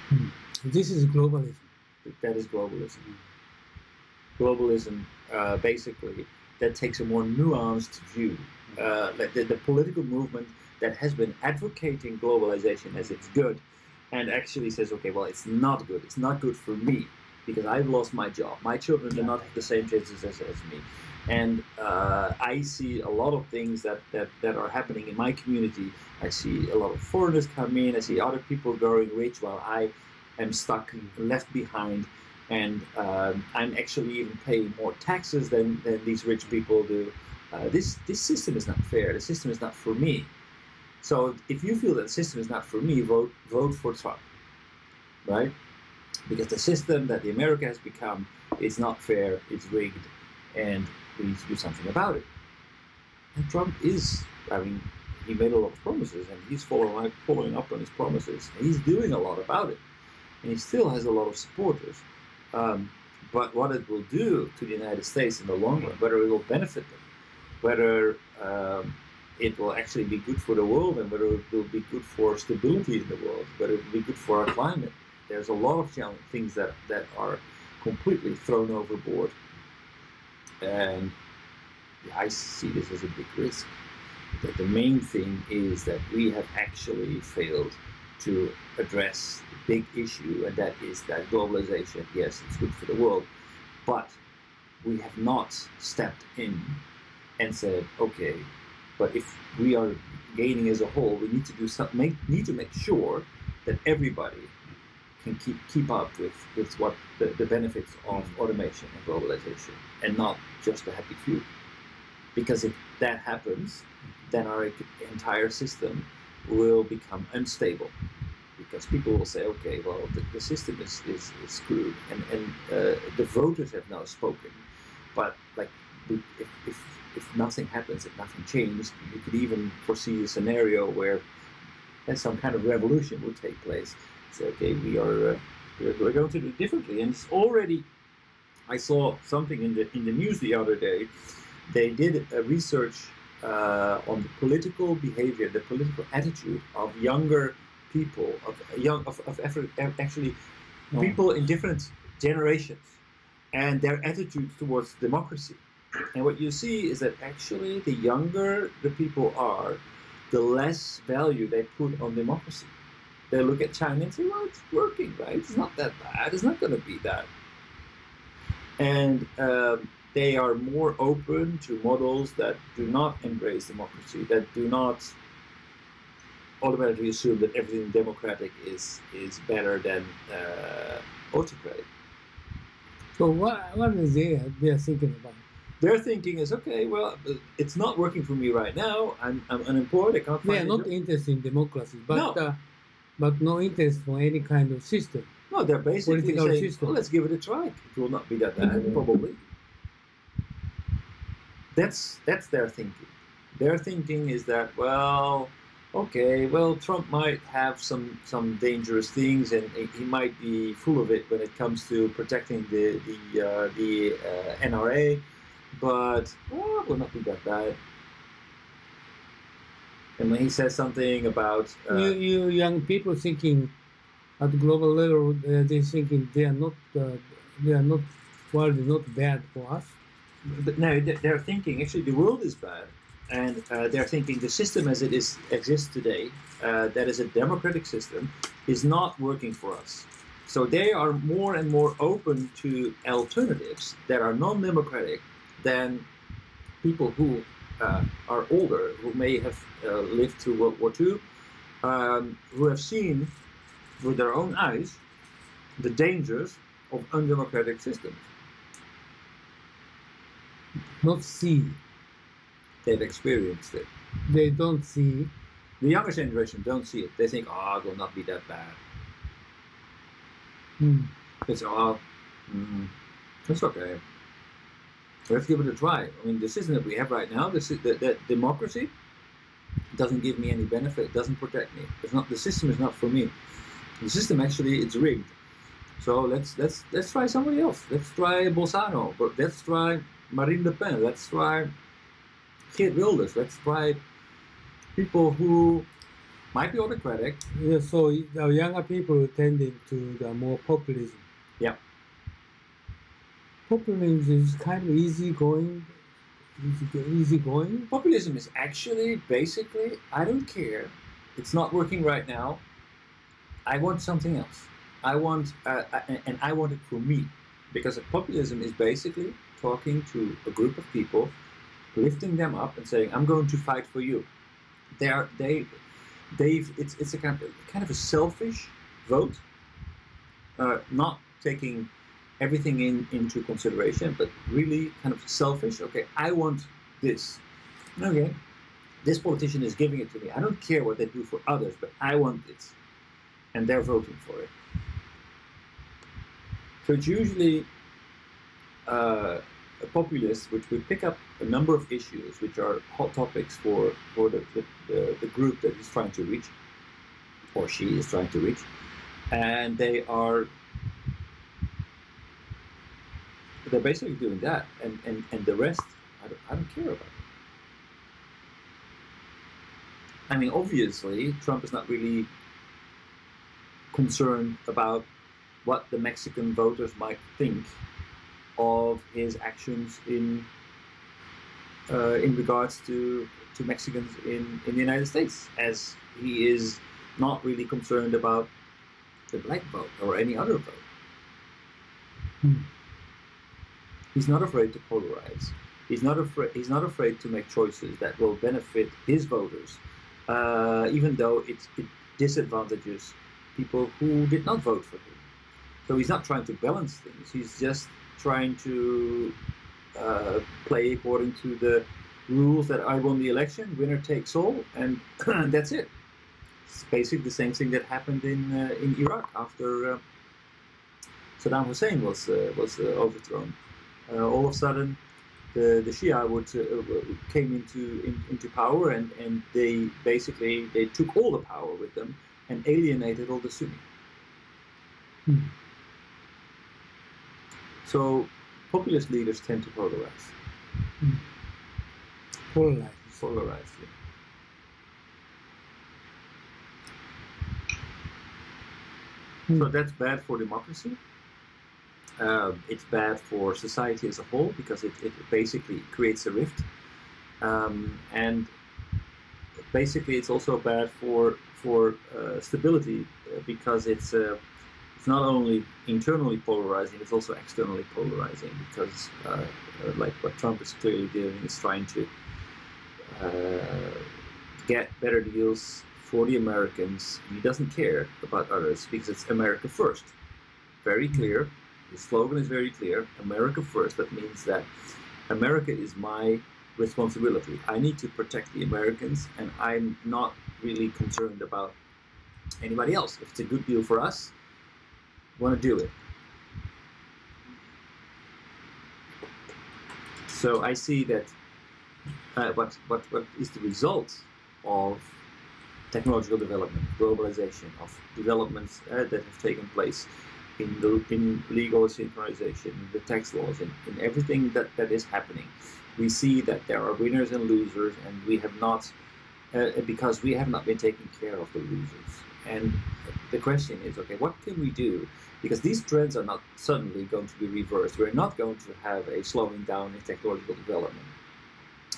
Hmm. This is globalism. That is globalism. Globalism, basically, that takes a more nuanced view. Like the political movement that has been advocating globalization as it's good, and actually says, okay, well, it's not good. It's not good for me because I've lost my job. My children do not have the same chances as me. And I see a lot of things that are happening in my community. I see a lot of foreigners come in. I see other people growing rich while I am stuck, left behind. And I'm actually even paying more taxes than these rich people do. This system is not fair. The system is not for me. So if you feel that the system is not for me, vote for Trump, right? Because the system that the America has become is not fair. It's rigged, and we need to do something about it. And Trump is, I mean, he made a lot of promises, and he's following up on his promises. And he's doing a lot about it, and he still has a lot of supporters. But what it will do to the United States in the long run, whether it will benefit them, whether it will actually be good for the world, and whether it will be good for stability in the world, whether it will be good for our climate. There's a lot of things that are completely thrown overboard. And I see this as a big risk. That the main thing is that we have actually failed to address the big issue, and that is that globalization, yes, it's good for the world, but we have not stepped in and said, okay, but if we are gaining as a whole, we need to do something. Need to make sure that everybody can keep up with what the benefits of automation and globalization, and not just the happy few. Because if that happens, then our entire system will become unstable. Because people will say, okay, well, the system is screwed, and the voters have now spoken. But like, if nothing happens, if nothing changed, you could even foresee a scenario where some kind of revolution would take place. Say, okay, we're going to do it differently, and it's already. I saw something in the news the other day. They did a research on the political behavior, the political attitude of younger people, actually people in different generations, and their attitudes towards democracy. And what you see is that actually the younger the people are, the less value they put on democracy. They look at China and say, well, it's working, right? It's not that bad. It's not going to be that. And they are more open to models that do not embrace democracy, that do not automatically assume that everything democratic is better than autocratic. So what is they are thinking about? Their thinking is, okay, well, it's not working for me right now. I'm unemployed. I can't find They are not interested in democracy, but no. But no interest for any kind of system. No, they're basically political saying, system. well, let's give it a try. It will not be that bad, probably. That's their thinking. Their thinking is that, well, okay, well, Trump might have some dangerous things, and he might be full of it when it comes to protecting the NRA, but well, it will not be that bad. And when he says something about you young people thinking at the global level, they're thinking they are not world is not bad for us. But no, they're thinking actually the world is bad, and they're thinking the system as it exists today, that is a democratic system, is not working for us. So they are more and more open to alternatives that are non-democratic than people who are older, who may have lived through World War II, who have seen with their own eyes the dangers of undemocratic systems. Not see. They've experienced it. They don't see. The younger generation don't see it. They think, oh, it will not be that bad. It's, oh, it's okay. Let's give it a try. I mean, the system that we have right now, the democracy, doesn't give me any benefit. Doesn't protect me. It's not. The system is not for me. The system actually, it's rigged. So let's try somebody else. Let's try Bolsonaro. But let's try Marine Le Pen. Let's try Geert Wilders. Let's try people who Might be autocratic. Yeah, so the younger people tending to the more populism. Yeah. Populism is kind of easygoing. Easygoing. Populism is actually basically, I don't care. It's not working right now. I want something else. I want, and I want it for me, because populism is basically talking to a group of people, lifting them up and saying, "I'm going to fight for you." It's a kind of a selfish vote, not taking everything into consideration, but really kind of selfish. Okay, I want this. Okay, this politician is giving it to me. I don't care what they do for others, but I want this, and they're voting for it. So it's usually a populist which would pick up a number of issues which are hot topics for the group that he's trying to reach, or she is trying to reach, and they're basically doing that, and the rest I don't care about. I mean, obviously Trump is not really concerned about what the Mexican voters might think of his actions in regards to Mexicans in the United States, as he is not really concerned about the black vote or any other vote. He's not afraid to polarize. He's not afraid to make choices that will benefit his voters, even though it disadvantages people who did not vote for him. So he's not trying to balance things. He's just trying to play according to the rules that I won the election, winner takes all, and that's it. It's basically the same thing that happened in Iraq after Saddam Hussein was overthrown. All of a sudden, the Shia came into power, and they basically took all the power with them and alienated all the Sunni. So populist leaders tend to polarize. Polarize, yeah. So that's bad for democracy. It's bad for society as a whole, because it basically creates a rift. And basically it's also bad for stability, because it's not only internally polarizing, it's also externally polarizing, because like what Trump is clearly doing is trying to get better deals for the Americans. He doesn't care about others, because it's America first. Very clear. The slogan is very clear, America first. That means that America is my responsibility. I need to protect the Americans, and I'm not really concerned about anybody else. If it's a good deal for us, I want to do it. So I see that what is the result of technological development, globalization, of developments that have taken place in legal synchronization, in the tax laws, in everything that is happening. We see that there are winners and losers, and we have not, because we have not been taking care of the losers. And the question is, okay, what can we do? Because these trends are not suddenly going to be reversed. We're not going to have a slowing down in technological development.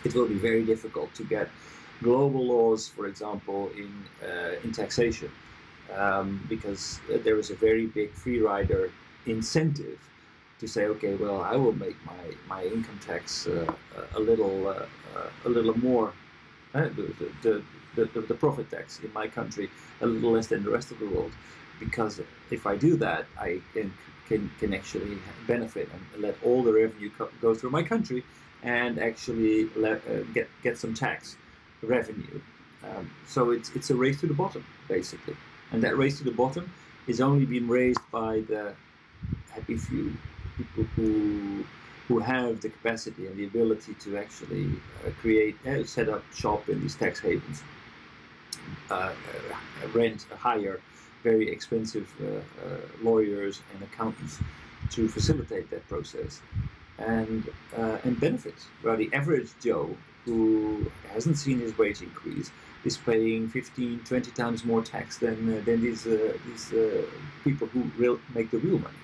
It will be very difficult to get global laws, for example, in taxation, because there is a very big free rider incentive to say, okay, well, I will make my income tax a little more, the profit tax in my country a little less than the rest of the world, because if I do that, I can actually benefit and let all the revenue go through my country, and actually get some tax revenue. So it's a race to the bottom, basically, and that race to the bottom is only being raised by the happy few, people who have the capacity and the ability to actually set up shop in these tax havens, hire very expensive lawyers and accountants to facilitate that process, and benefit. Well, the average Joe who hasn't seen his wage increase, is paying 15, 20 times more tax than these people who make the real money.